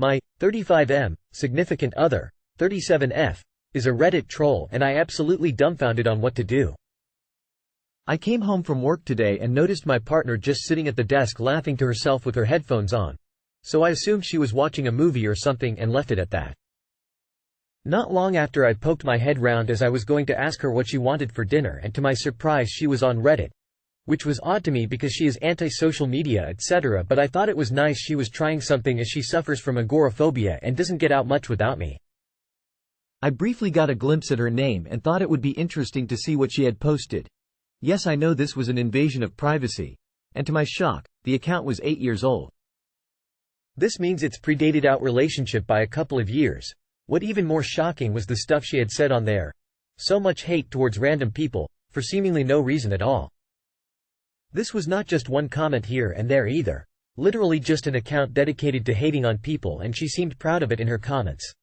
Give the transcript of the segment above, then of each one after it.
My 35M significant other, 37F, is a Reddit troll and I absolutely dumbfounded on what to do. I came home from work today and noticed my partner just sitting at the desk laughing to herself with her headphones on. So I assumed she was watching a movie or something and left it at that. Not long after I poked my head round as I was going to ask her what she wanted for dinner, and to my surprise she was on Reddit. Which was odd to me because she is anti-social media etc., but I thought it was nice she was trying something as she suffers from agoraphobia and doesn't get out much without me. I briefly got a glimpse at her name and thought it would be interesting to see what she had posted. Yes, I know this was an invasion of privacy. And to my shock, the account was 8 years old. This means it's predated our relationship by a couple of years. What even more shocking was the stuff she had said on there. So much hate towards random people, for seemingly no reason at all. This was not just one comment here and there either. Literally just an account dedicated to hating on people, and she seemed proud of it in her comments.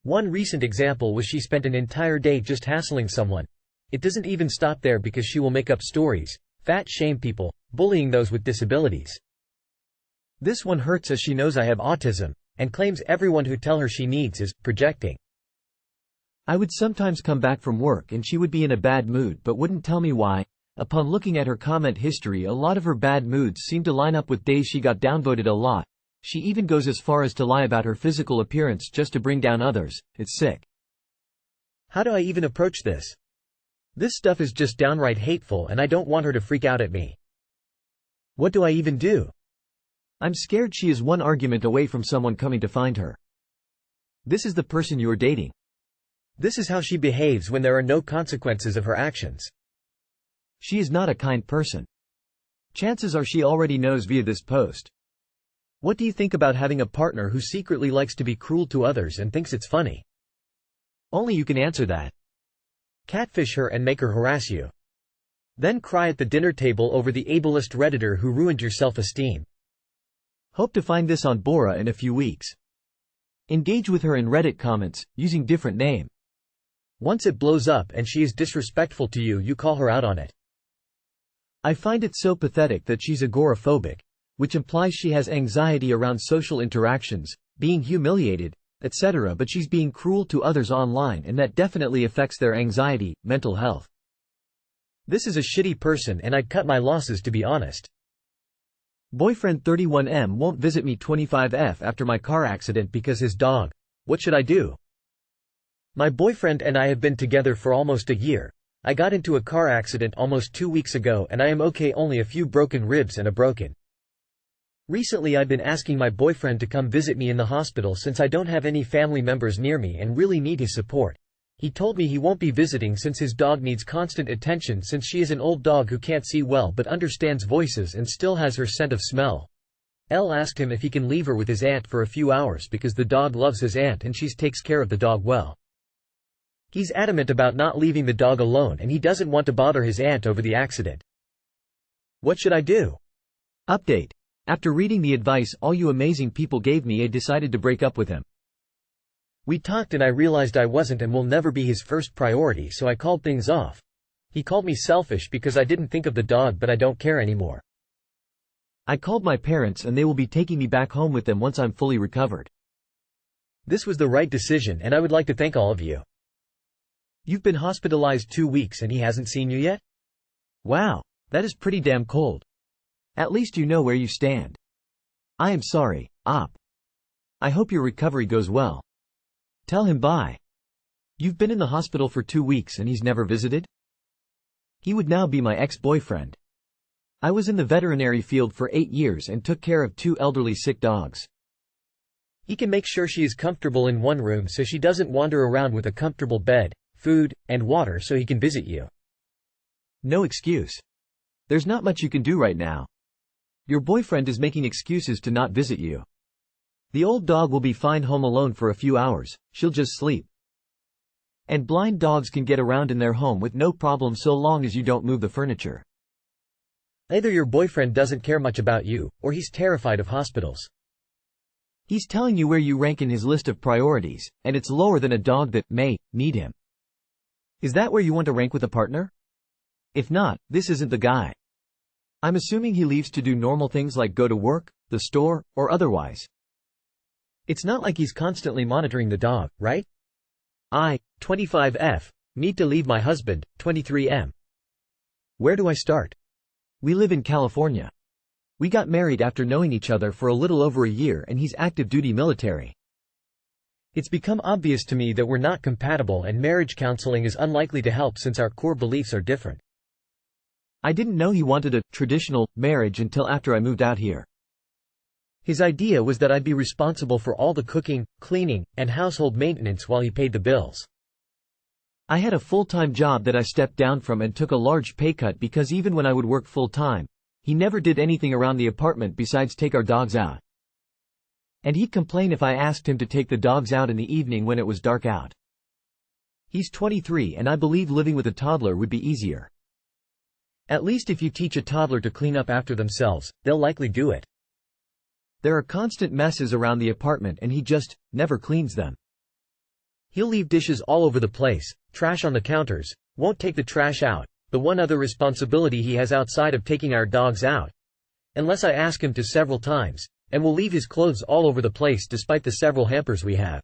One recent example was she spent an entire day just hassling someone. It doesn't even stop there because she will make up stories, fat shame people, bullying those with disabilities. This one hurts as she knows I have autism, and claims everyone who tell her she needs is projecting. I would sometimes come back from work and she would be in a bad mood but wouldn't tell me why. Upon looking at her comment history, a lot of her bad moods seem to line up with days she got downvoted a lot. She even goes as far as to lie about her physical appearance just to bring down others. It's sick. How do I even approach this? This stuff is just downright hateful and I don't want her to freak out at me. What do I even do? I'm scared she is one argument away from someone coming to find her. This is the person you are dating. This is how she behaves when there are no consequences of her actions. She is not a kind person. Chances are she already knows via this post. What do you think about having a partner who secretly likes to be cruel to others and thinks it's funny? Only you can answer that. Catfish her and make her harass you. Then cry at the dinner table over the ableist Redditor who ruined your self-esteem. Hope to find this on Bora in a few weeks. Engage with her in Reddit comments, using different name. Once it blows up and she is disrespectful to you, you call her out on it. I find it so pathetic that she's agoraphobic, which implies she has anxiety around social interactions, being humiliated, etc., but she's being cruel to others online and that definitely affects their anxiety, mental health. This is a shitty person and I'd cut my losses, to be honest. Boyfriend 31M won't visit me 25F after my car accident because his dog. What should I do? My boyfriend and I have been together for almost a year. I got into a car accident almost 2 weeks ago and I am okay, only a few broken ribs and a broken. Recently I've been asking my boyfriend to come visit me in the hospital since I don't have any family members near me and really need his support. He told me he won't be visiting since his dog needs constant attention since she is an old dog who can't see well but understands voices and still has her scent of smell. L asked him if he can leave her with his aunt for a few hours because the dog loves his aunt and she takes care of the dog well. He's adamant about not leaving the dog alone and he doesn't want to bother his aunt over the accident. What should I do? Update. After reading the advice all you amazing people gave me, I decided to break up with him. We talked and I realized I wasn't and will never be his first priority, so I called things off. He called me selfish because I didn't think of the dog, but I don't care anymore. I called my parents and they will be taking me back home with them once I'm fully recovered. This was the right decision and I would like to thank all of you. You've been hospitalized 2 weeks and he hasn't seen you yet? Wow, that is pretty damn cold. At least you know where you stand. I am sorry, Op. I hope your recovery goes well. Tell him bye. You've been in the hospital for 2 weeks and he's never visited? He would now be my ex-boyfriend. I was in the veterinary field for 8 years and took care of 2 elderly sick dogs. He can make sure she is comfortable in one room so she doesn't wander around, with a comfortable bed, food, and water so he can visit you. No excuse. There's not much you can do right now. Your boyfriend is making excuses to not visit you. The old dog will be fine home alone for a few hours, she'll just sleep. And blind dogs can get around in their home with no problem so long as you don't move the furniture. Either your boyfriend doesn't care much about you, or he's terrified of hospitals. He's telling you where you rank in his list of priorities, and it's lower than a dog that may need him. Is that where you want to rank with a partner? If not, this isn't the guy. I'm assuming he leaves to do normal things like go to work, the store, or otherwise. It's not like he's constantly monitoring the dog, right? I, 25F, need to leave my husband, 23M. Where do I start? We live in California. We got married after knowing each other for a little over a year and he's active duty military. It's become obvious to me that we're not compatible and marriage counseling is unlikely to help since our core beliefs are different. I didn't know he wanted a traditional marriage until after I moved out here. His idea was that I'd be responsible for all the cooking, cleaning, and household maintenance while he paid the bills. I had a full-time job that I stepped down from and took a large pay cut because even when I would work full-time, he never did anything around the apartment besides take our dogs out. And he'd complain if I asked him to take the dogs out in the evening when it was dark out. He's 23 and I believe living with a toddler would be easier. At least if you teach a toddler to clean up after themselves, they'll likely do it. There are constant messes around the apartment and he just never cleans them. He'll leave dishes all over the place, trash on the counters, won't take the trash out, the one other responsibility he has outside of taking our dogs out, unless I ask him to several times, and will leave his clothes all over the place despite the several hampers we have.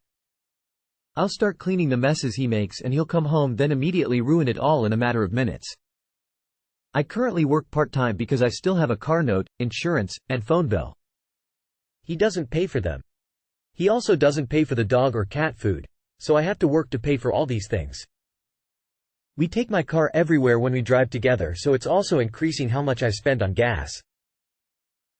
I'll start cleaning the messes he makes and he'll come home then immediately ruin it all in a matter of minutes. I currently work part-time because I still have a car note, insurance, and phone bill. He doesn't pay for them. He also doesn't pay for the dog or cat food, so I have to work to pay for all these things. We take my car everywhere when we drive together, so it's also increasing how much I spend on gas.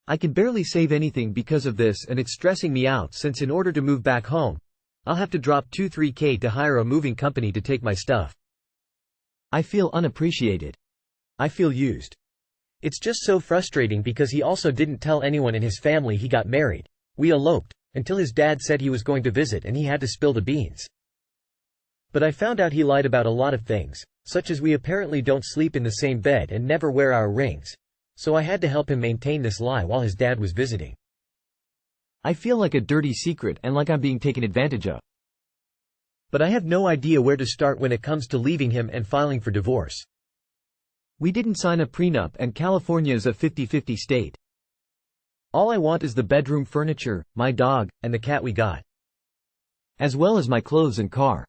I can barely save anything because of this and it's stressing me out since in order to move back home, I'll have to drop 2-3K to hire a moving company to take my stuff. I feel unappreciated. I feel used. It's just so frustrating because he also didn't tell anyone in his family he got married. We eloped, until his dad said he was going to visit and he had to spill the beans. But I found out he lied about a lot of things, such as we apparently don't sleep in the same bed and never wear our rings, so I had to help him maintain this lie while his dad was visiting. I feel like a dirty secret and like I'm being taken advantage of. But I have no idea where to start when it comes to leaving him and filing for divorce. We didn't sign a prenup and California is a 50-50 state. All I want is the bedroom furniture, my dog, and the cat we got. As well as my clothes and car.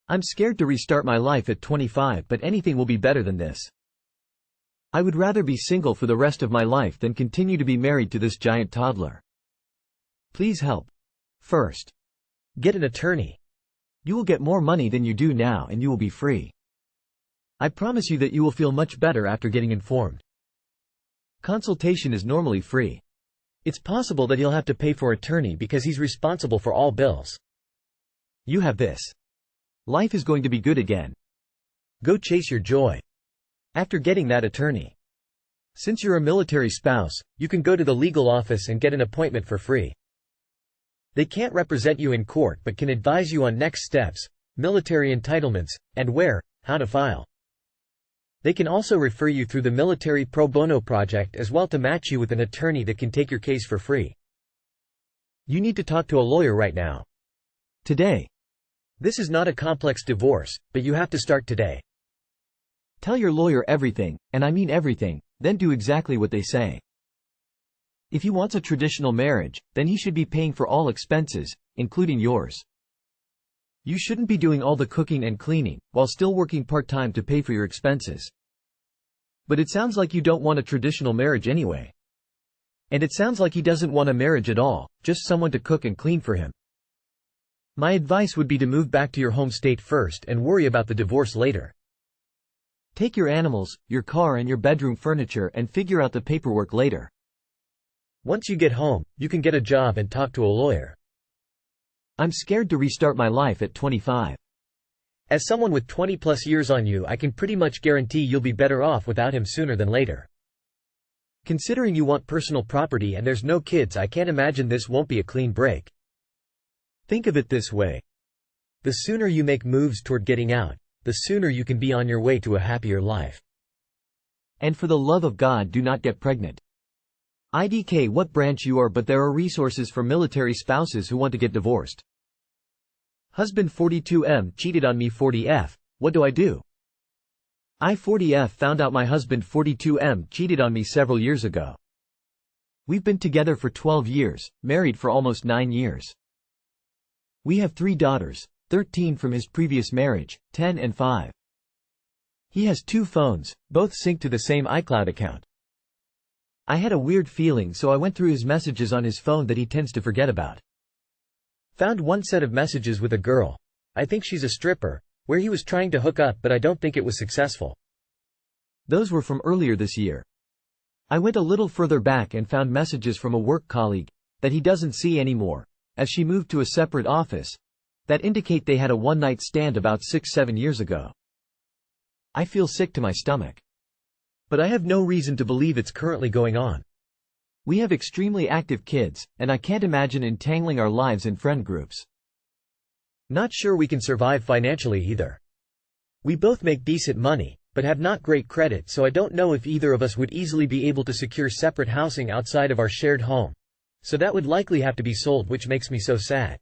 I'm scared to restart my life at 25, but anything will be better than this. I would rather be single for the rest of my life than continue to be married to this giant toddler. Please help. First, get an attorney. You will get more money than you do now and you will be free. I promise you that you will feel much better after getting informed. Consultation is normally free. It's possible that he'll have to pay for attorney because he's responsible for all bills. You have this. Life is going to be good again. Go chase your joy. After getting that attorney. Since you're a military spouse, you can go to the legal office and get an appointment for free. They can't represent you in court but can advise you on next steps, military entitlements, and how to file. They can also refer you through the Military Pro Bono Project as well to match you with an attorney that can take your case for free. You need to talk to a lawyer right now. Today. This is not a complex divorce, but you have to start today. Tell your lawyer everything, and I mean everything, then do exactly what they say. If he wants a traditional marriage, then he should be paying for all expenses, including yours. You shouldn't be doing all the cooking and cleaning, while still working part-time to pay for your expenses. But it sounds like you don't want a traditional marriage anyway. And it sounds like he doesn't want a marriage at all, just someone to cook and clean for him. My advice would be to move back to your home state first and worry about the divorce later. Take your animals, your car and your bedroom furniture and figure out the paperwork later. Once you get home, you can get a job and talk to a lawyer. I'm scared to restart my life at 25. As someone with 20+ years on you, I can pretty much guarantee you'll be better off without him sooner than later. Considering you want personal property and there's no kids, I can't imagine this won't be a clean break. Think of it this way. The sooner you make moves toward getting out, the sooner you can be on your way to a happier life. And for the love of God, do not get pregnant. IDK what branch you are, but there are resources for military spouses who want to get divorced. Husband 42M cheated on me 40F, what do I do? I 40F found out my husband 42M cheated on me several years ago. We've been together for 12 years, married for almost 9 years. We have 3 daughters, 13 from his previous marriage, 10 and 5. He has 2 phones, both synced to the same iCloud account. I had a weird feeling, so I went through his messages on his phone that he tends to forget about. Found one set of messages with a girl. I think she's a stripper, where he was trying to hook up, but I don't think it was successful. Those were from earlier this year. I went a little further back and found messages from a work colleague that he doesn't see anymore, as she moved to a separate office, that indicate they had a one-night stand about 6-7 years ago. I feel sick to my stomach. But I have no reason to believe it's currently going on. We have extremely active kids, and I can't imagine entangling our lives in friend groups. Not sure we can survive financially either. We both make decent money, but have not great credit, so I don't know if either of us would easily be able to secure separate housing outside of our shared home. So that would likely have to be sold, which makes me so sad.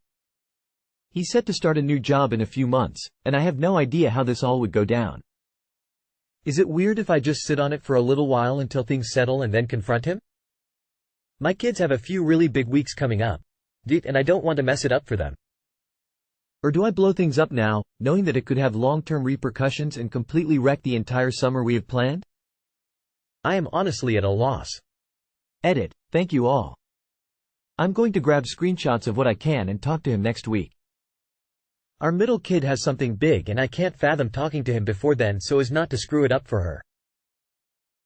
He's set to start a new job in a few months, and I have no idea how this all would go down. Is it weird if I just sit on it for a little while until things settle and then confront him? My kids have a few really big weeks coming up, and I don't want to mess it up for them. Or do I blow things up now, knowing that it could have long-term repercussions and completely wreck the entire summer we have planned? I am honestly at a loss. Edit, thank you all. I'm going to grab screenshots of what I can and talk to him next week. Our middle kid has something big and I can't fathom talking to him before then so as not to screw it up for her.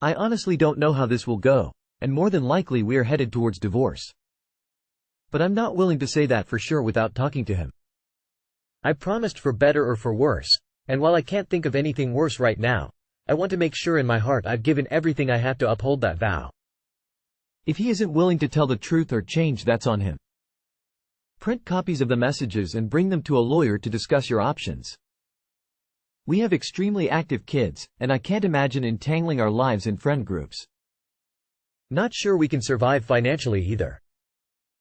I honestly don't know how this will go, and more than likely we are headed towards divorce. But I'm not willing to say that for sure without talking to him. I promised for better or for worse, and while I can't think of anything worse right now, I want to make sure in my heart I've given everything I have to uphold that vow. If he isn't willing to tell the truth or change, that's on him. Print copies of the messages and bring them to a lawyer to discuss your options. We have extremely active kids, and I can't imagine entangling our lives in friend groups. Not sure we can survive financially either.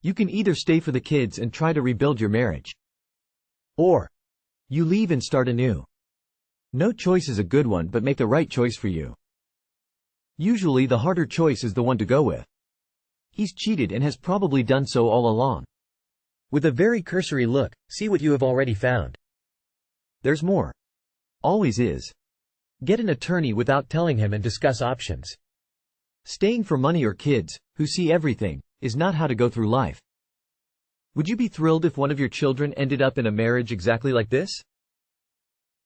You can either stay for the kids and try to rebuild your marriage, or you leave and start anew. No choice is a good one, but make the right choice for you. Usually the harder choice is the one to go with. He's cheated and has probably done so all along. With a very cursory look, see what you have already found. There's more. Always is. Get an attorney without telling him and discuss options. Staying for money or kids, who see everything, is not how to go through life. Would you be thrilled if one of your children ended up in a marriage exactly like this?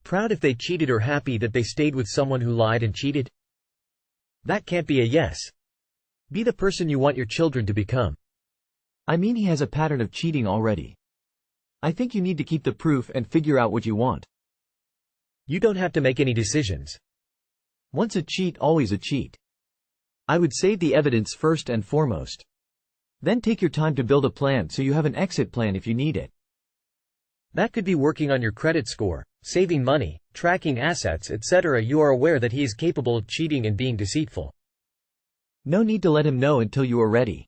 Proud if they cheated or happy that they stayed with someone who lied and cheated? That can't be a yes. Be the person you want your children to become. I mean, he has a pattern of cheating already. I think you need to keep the proof and figure out what you want. You don't have to make any decisions. Once a cheat, always a cheat. I would save the evidence first and foremost. Then take your time to build a plan so you have an exit plan if you need it. That could be working on your credit score, saving money, tracking assets, etc. You are aware that he is capable of cheating and being deceitful. No need to let him know until you are ready.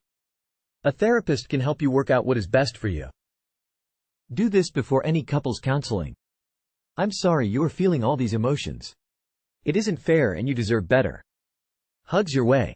A therapist can help you work out what is best for you. Do this before any couples counseling. I'm sorry you are feeling all these emotions. It isn't fair and you deserve better. Hugs your way.